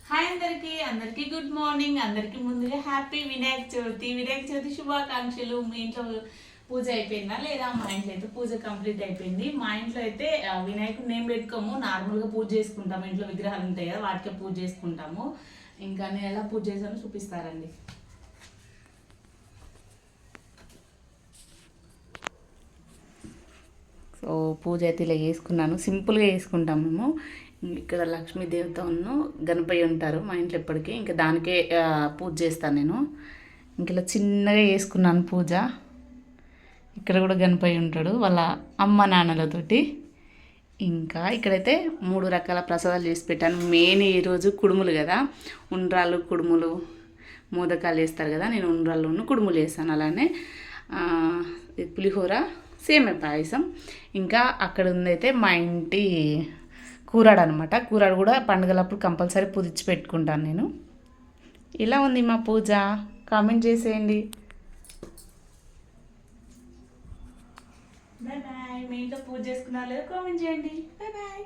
Hi అందరికీ good morning. అందరికీ ముందుగా హ్యాపీ వినాయక చవితి శుభాకాంక్షలు. మీ ఇంట్లో పూజ అయిపోయిందా లేదా? మా ఇంట్లో అయితే పూజ కంప్లీట్ అయిపోయింది. మా ఇంట్లో అయితే వినాయకుడు నేమ్ పెట్టుకోము, నార్మల్గా పూజ చేసుకుంటాము. ఇంట్లో విగ్రహాలు ఉంటాయి కదా, వాటికే పూజ చేసుకుంటాము. ఇంకా నేను ఎలా పూజ చేశానో చూపిస్తారండి. సో పూజ అయితే ఇలా చేసుకున్నాను, సింపుల్గా చేసుకుంటాము మేము. ఇక్కడ లక్ష్మీదేవితోను గణపయ్య ఉంటారు మా ఇంట్లో ఎప్పటికీ. ఇంకా దానికే పూజ చేస్తాను నేను. ఇంక ఇలా చిన్నగా చేసుకున్నాను పూజ. ఇక్కడ కూడా గణపయ్య ఉంటాడు వాళ్ళ అమ్మ నాన్నలతోటి. ఇంకా ఇక్కడైతే 3 రకాల ప్రసాదాలు చేసి పెట్టాను. మెయిన్ ఈరోజు కుడుములు కదా, ఉండ్రాళ్ళు కుడుములు మోదకాలు వేస్తారు కదా, నేను ఉండ్రాళ్ళను కుడుములు వేస్తాను. అలానే పులిహోర, సేమియా పాయసం. ఇంకా అక్కడ ఉందైతే మా ఇంటి కూరాడు అనమాట. కూరాడు కూడా పండుగలప్పుడు కంపల్సరీ పూజించి పెట్టుకుంటాను నేను. ఇలా ఉంది మా పూజ, కామెంట్ చేసేయండి. Bye bye. మీ ఇంట్లో పూజ చేసుకున్నా లేదో కామెంట్ చేయండి. Bye bye.